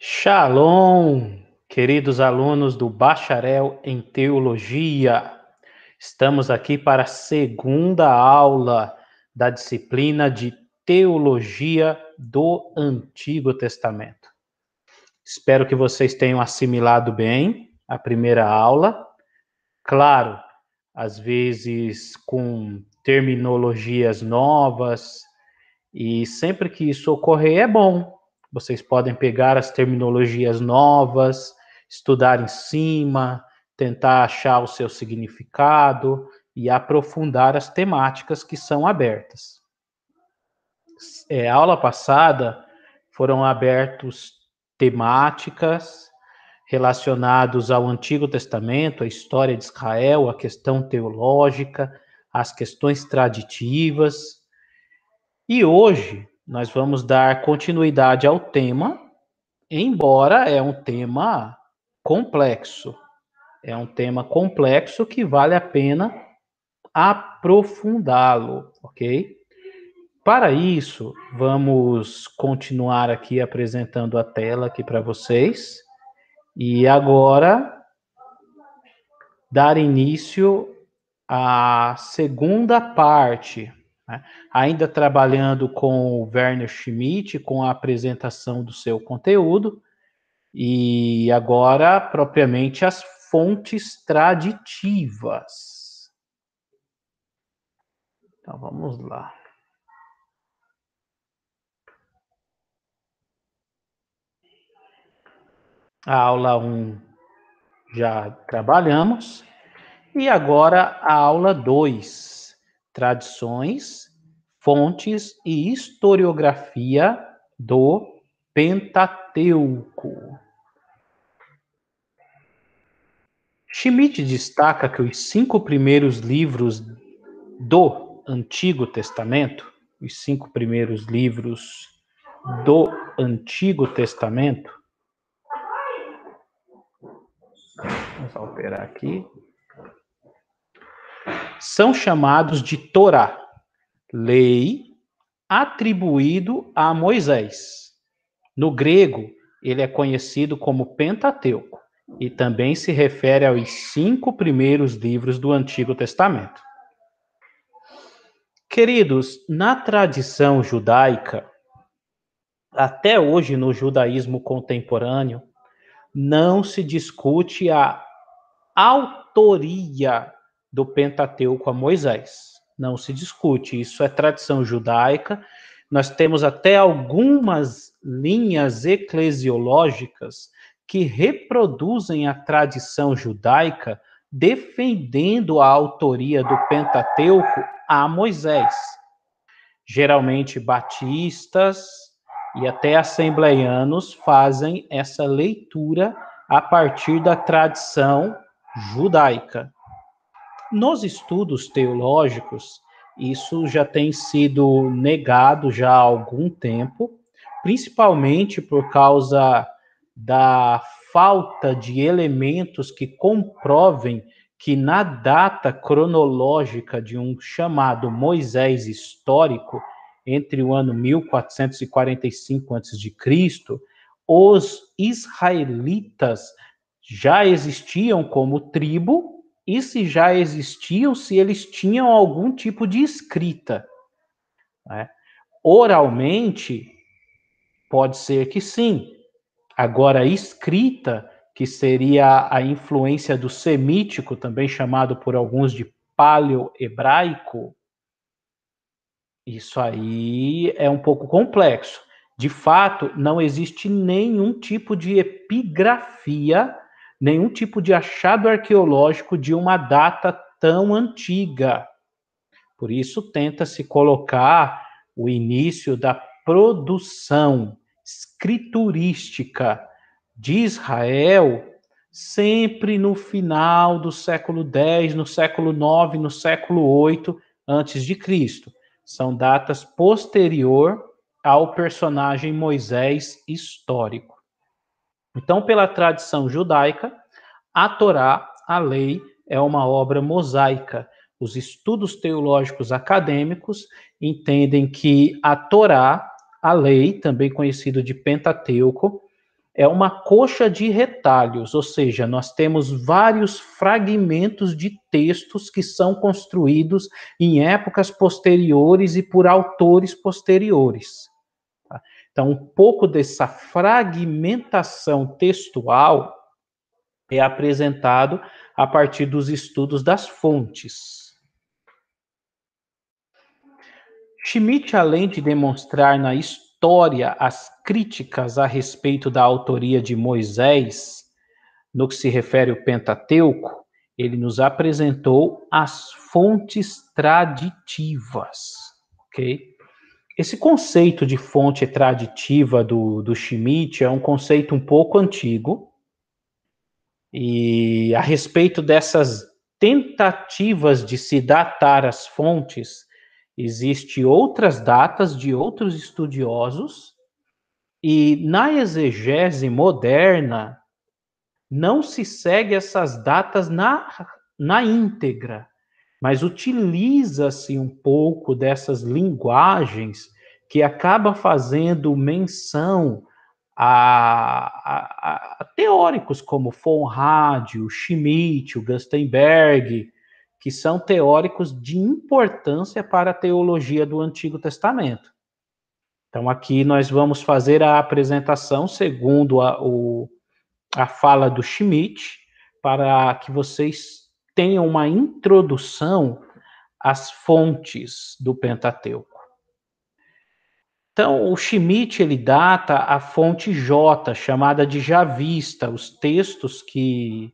Shalom, queridos alunos do Bacharel em Teologia. Estamos aqui para a segunda aula da disciplina de Teologia do Antigo Testamento. Espero que vocês tenham assimilado bem a primeira aula. Claro, às vezes com terminologias novas, e sempre que isso ocorrer é bom. Vocês podem pegar as terminologias novas, estudar em cima, tentar achar o seu significado e aprofundar as temáticas que são abertas. A aula passada foram abertos temáticas relacionadas ao Antigo Testamento, a história de Israel, a questão teológica, as questões traditivas. E hoje nós vamos dar continuidade ao tema, embora é um tema complexo. É um tema complexo que vale a pena aprofundá-lo, ok? Para isso, vamos continuar aqui apresentando a tela aqui para vocês. E agora, dar início à segunda parte, né? Ainda trabalhando com o Werner Schmidt, com a apresentação do seu conteúdo, e agora, propriamente, as fontes traditivas. Então, vamos lá. A aula 1 já trabalhamos, e agora a aula 2, tradições, fontes e historiografia do Pentateuco. Schmidt destaca que os 5 primeiros livros do Antigo Testamento, os 5 primeiros livros do Antigo Testamento, vamos alterar aqui, são chamados de Torá, lei atribuído a Moisés. No grego, ele é conhecido como Pentateuco e também se refere aos 5 primeiros livros do Antigo Testamento. Queridos, na tradição judaica, até hoje no judaísmo contemporâneo, não se discute a autoria do Pentateuco a Moisés. Não se discute, isso é tradição judaica. Nós temos até algumas linhas eclesiológicas que reproduzem a tradição judaica defendendo a autoria do Pentateuco a Moisés. Geralmente batistas e até assembleianos fazem essa leitura a partir da tradição judaica. Nos estudos teológicos, isso já tem sido negado já há algum tempo, principalmente por causa da falta de elementos que comprovem que na data cronológica de um chamado Moisés histórico, entre o ano 1445 a.C., os israelitas já existiam como tribo, e se já existiam, se eles tinham algum tipo de escrita, né? Oralmente, pode ser que sim. Agora, escrita, que seria a influência do semítico, também chamado por alguns de paleo-hebraico, isso aí é um pouco complexo. De fato, não existe nenhum tipo de epigrafia, nenhum tipo de achado arqueológico de uma data tão antiga. Por isso, tenta-se colocar o início da produção escriturística de Israel sempre no final do século X, no século IX, no século VIII antes de Cristo. São datas posterior ao personagem Moisés histórico. Então, pela tradição judaica, a Torá, a lei, é uma obra mosaica. Os estudos teológicos acadêmicos entendem que a Torá, a lei, também conhecido de Pentateuco, é uma coxa de retalhos, ou seja, nós temos vários fragmentos de textos que são construídos em épocas posteriores e por autores posteriores. Tá? Então, um pouco dessa fragmentação textual é apresentado a partir dos estudos das fontes. Schmitt, além de demonstrar na história as críticas a respeito da autoria de Moisés, no que se refere ao Pentateuco, ele nos apresentou as fontes traditivas, ok? Esse conceito de fonte traditiva do Schmitt é um conceito um pouco antigo, e a respeito dessas tentativas de se datar as fontes, existem outras datas de outros estudiosos, e na exegese moderna não se segue essas datas na íntegra, mas utiliza-se um pouco dessas linguagens que acaba fazendo menção a teóricos como von Radi, o Schmitt, o Gustenberg, que são teóricos de importância para a teologia do Antigo Testamento. Então, aqui nós vamos fazer a apresentação segundo a fala do Schmitt, para que vocês tenham uma introdução às fontes do Pentateuco. Então, o Schmitt, ele data a fonte J, chamada de Javista, os textos que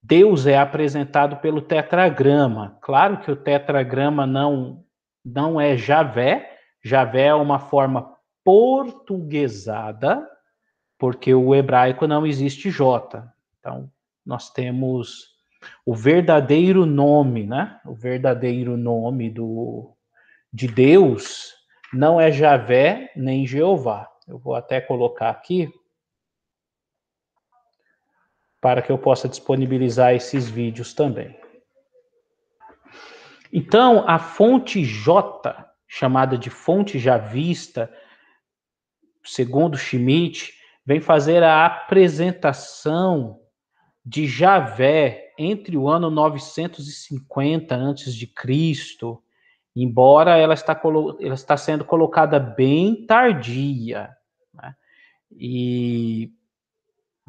Deus é apresentado pelo tetragrama. Claro que o tetragrama não é Javé. Javé é uma forma portuguesada, porque o hebraico não existe J. Então, nós temos o verdadeiro nome, né? O verdadeiro nome de Deus não é Javé nem Jeová. Eu vou até colocar aqui para que eu possa disponibilizar esses vídeos também. Então, a fonte J, chamada de fonte javista, segundo Schmitt, vem fazer a apresentação de Javé entre o ano 950 a.C., embora ela está sendo colocada bem tardia, né? E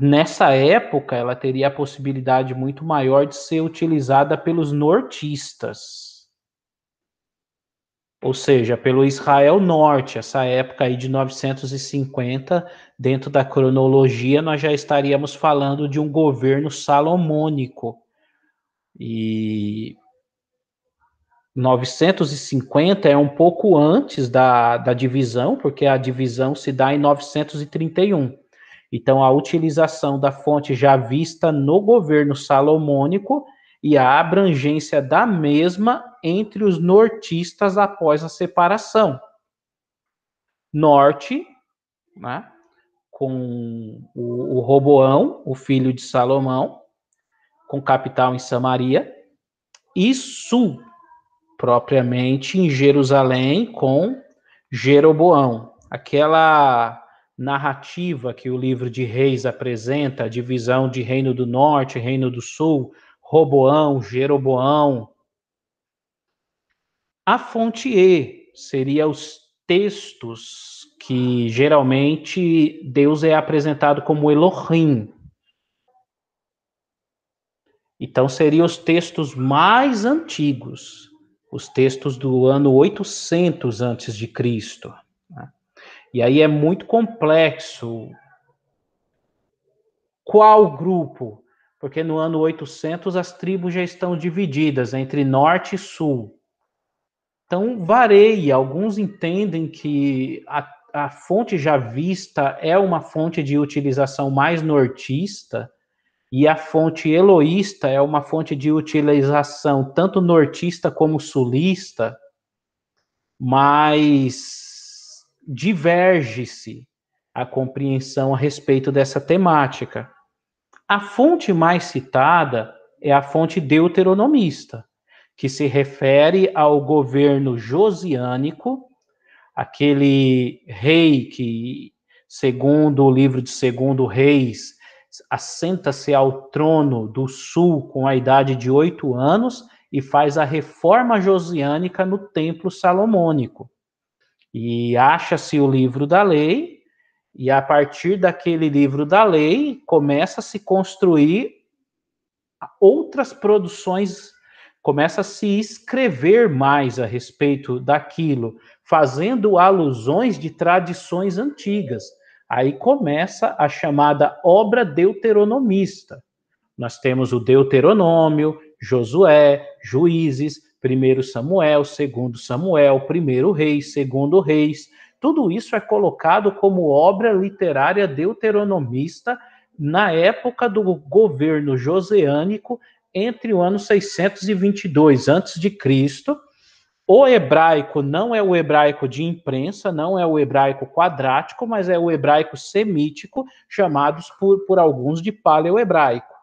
nessa época ela teria a possibilidade muito maior de ser utilizada pelos nortistas, ou seja, pelo Israel Norte. Essa época aí de 950, dentro da cronologia, nós já estaríamos falando de um governo salomônico. E 950 é um pouco antes da divisão, porque a divisão se dá em 931. Então, a utilização da fonte já vista no governo salomônico e a abrangência da mesma entre os nortistas após a separação. Norte, né, com o Roboão, o filho de Salomão, com capital em Samaria, e sul, propriamente em Jerusalém, com Jeroboão. Aquela narrativa que o livro de Reis apresenta, a divisão de Reino do Norte, Reino do Sul, Roboão, Jeroboão. A fonte E seria os textos que geralmente Deus é apresentado como Elohim. Então seriam os textos mais antigos, os textos do ano 800 antes de Cristo. Né? E aí é muito complexo. Qual grupo? Porque no ano 800 as tribos já estão divididas entre norte e sul. Então varia. Alguns entendem que a fonte já vista é uma fonte de utilização mais nortista, e a fonte eloísta é uma fonte de utilização tanto nortista como sulista, mas diverge-se a compreensão a respeito dessa temática. A fonte mais citada é a fonte deuteronomista, que se refere ao governo josiânico, aquele rei que segundo o livro de Segundo Reis, assenta-se ao trono do sul com a idade de 8 anos e faz a reforma josiânica no templo salomônico. E acha-se o livro da lei, e a partir daquele livro da lei começa a se construir outras produções, começa a se escrever mais a respeito daquilo, fazendo alusões de tradições antigas. Aí começa a chamada obra deuteronomista. Nós temos o Deuteronômio, Josué, Juízes, 1 Samuel, 2 Samuel, 1 Reis, 2 Reis. Tudo isso é colocado como obra literária deuteronomista na época do governo joseânico, entre o ano 622 a.C. O hebraico não é o hebraico de imprensa, não é o hebraico quadrático, mas é o hebraico semítico, chamados por alguns de paleohebraico.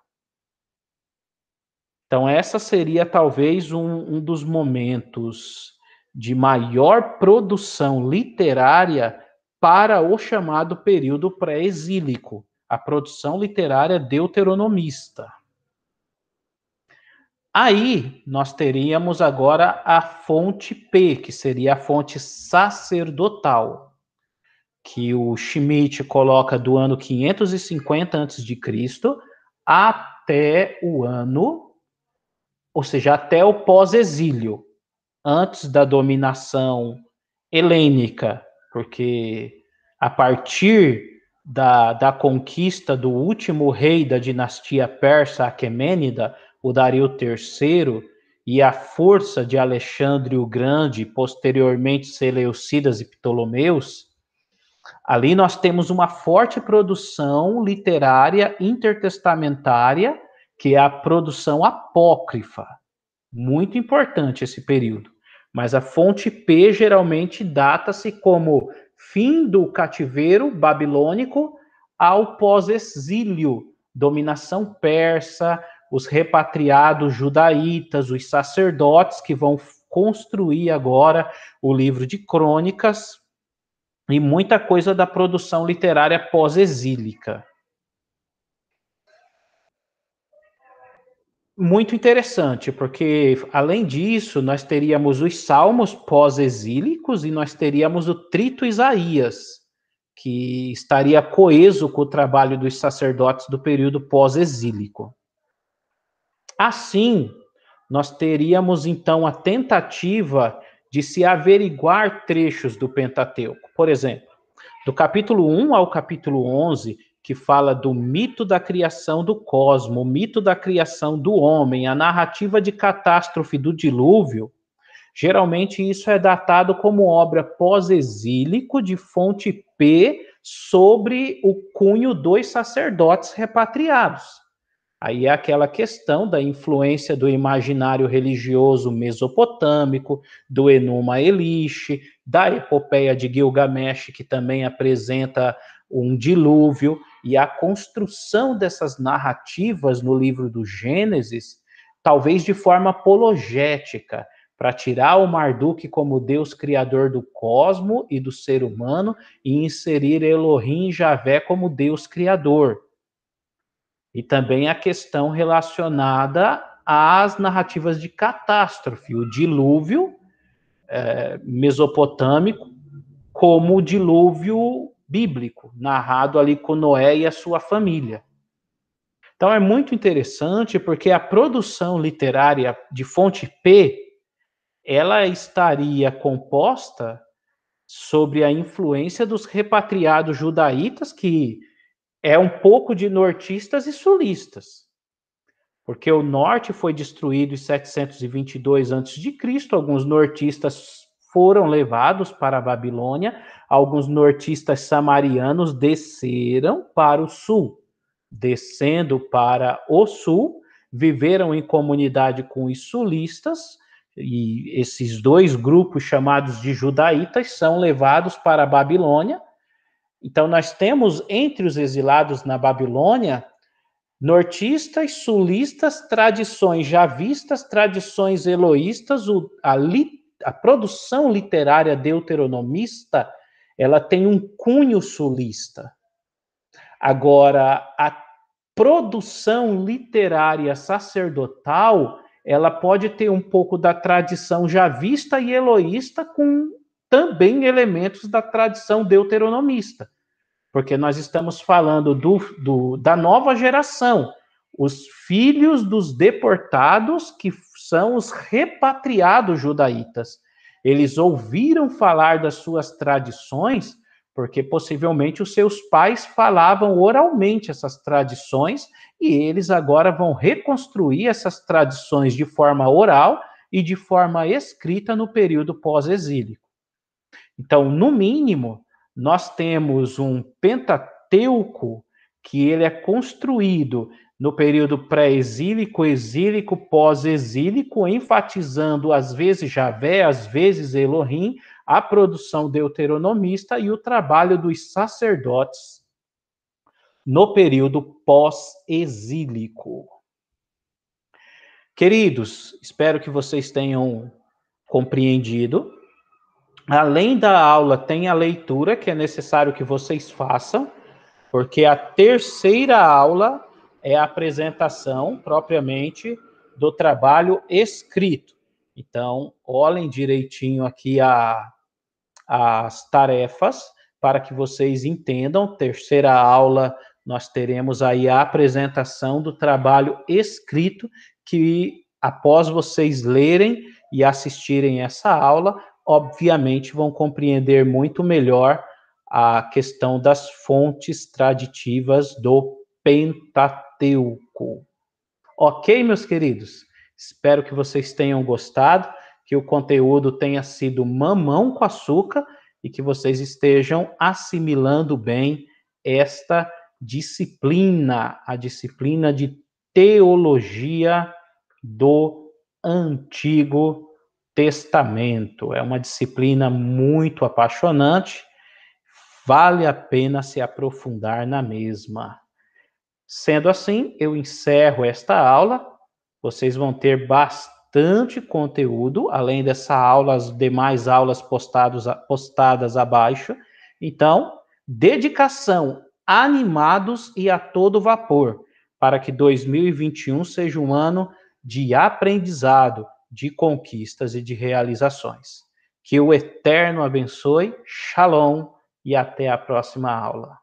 Então, essa seria talvez um dos momentos de maior produção literária para o chamado período pré-exílico, a produção literária deuteronomista. Aí, nós teríamos agora a fonte P, que seria a fonte sacerdotal, que o Schmidt coloca do ano 550 a.C. até o ano, ou seja, até o pós-exílio, antes da dominação helênica, porque a partir da conquista do último rei da dinastia persa Aquemênida, o Dario III, e a força de Alexandre o Grande, posteriormente Seleucidas e Ptolomeus, ali nós temos uma forte produção literária intertestamentária, que é a produção apócrifa. Muito importante esse período. Mas a fonte P geralmente data-se como fim do cativeiro babilônico ao pós-exílio, dominação persa, os repatriados judaítas, os sacerdotes que vão construir agora o livro de Crônicas e muita coisa da produção literária pós-exílica. Muito interessante, porque além disso, nós teríamos os salmos pós-exílicos e nós teríamos o Trito Isaías, que estaria coeso com o trabalho dos sacerdotes do período pós-exílico. Assim, nós teríamos então a tentativa de se averiguar trechos do Pentateuco. Por exemplo, do capítulo 1 ao capítulo 11, que fala do mito da criação do cosmo, o mito da criação do homem, a narrativa de catástrofe do dilúvio, geralmente isso é datado como obra pós-exílico de fonte P sobre o cunho dos sacerdotes repatriados. Aí é aquela questão da influência do imaginário religioso mesopotâmico, do Enuma Elish, da epopeia de Gilgamesh, que também apresenta um dilúvio, e a construção dessas narrativas no livro do Gênesis, talvez de forma apologética, para tirar o Marduk como Deus criador do cosmo e do ser humano e inserir Elohim e Javé como Deus criador. E também a questão relacionada às narrativas de catástrofe, o dilúvio mesopotâmico, como o dilúvio bíblico, narrado ali com Noé e a sua família. Então é muito interessante porque a produção literária de fonte P, ela estaria composta sobre a influência dos repatriados judaítas, que é um pouco de nortistas e sulistas, porque o norte foi destruído em 722 a.C., alguns nortistas foram levados para a Babilônia, alguns nortistas samarianos desceram para o sul. Descendo para o sul, viveram em comunidade com os sulistas, e esses dois grupos chamados de judaítas são levados para a Babilônia. Então nós temos entre os exilados na Babilônia nortistas, sulistas, tradições javistas, tradições eloístas, a produção literária deuteronomista, ela tem um cunho sulista. Agora, a produção literária sacerdotal, ela pode ter um pouco da tradição javista e eloísta com também elementos da tradição deuteronomista, porque nós estamos falando da nova geração, os filhos dos deportados, que são os repatriados judaítas. Eles ouviram falar das suas tradições, porque possivelmente os seus pais falavam oralmente essas tradições, e eles agora vão reconstruir essas tradições de forma oral e de forma escrita no período pós-exílico. Então, no mínimo, nós temos um Pentateuco que ele é construído no período pré-exílico, exílico, pós-exílico, enfatizando às vezes Javé, às vezes Elohim, a produção deuteronomista e o trabalho dos sacerdotes no período pós-exílico. Queridos, espero que vocês tenham compreendido. Além da aula, tem a leitura que é necessário que vocês façam, porque a terceira aula é a apresentação, propriamente, do trabalho escrito. Então, olhem direitinho aqui as tarefas, para que vocês entendam. Terceira aula, nós teremos aí a apresentação do trabalho escrito, que após vocês lerem e assistirem essa aula, obviamente vão compreender muito melhor a questão das fontes traditivas do Pentateuco. Ok, meus queridos? Espero que vocês tenham gostado, que o conteúdo tenha sido mamão com açúcar e que vocês estejam assimilando bem esta disciplina, a disciplina de teologia do Antigo Testamento. É uma disciplina muito apaixonante, vale a pena se aprofundar na mesma. Sendo assim, eu encerro esta aula. Vocês vão ter bastante conteúdo, além dessa aula, as demais aulas postadas abaixo. Então, dedicação, animados e a todo vapor, para que 2021 seja um ano de aprendizado, de conquistas e de realizações. Que o Eterno abençoe, Shalom, e até a próxima aula.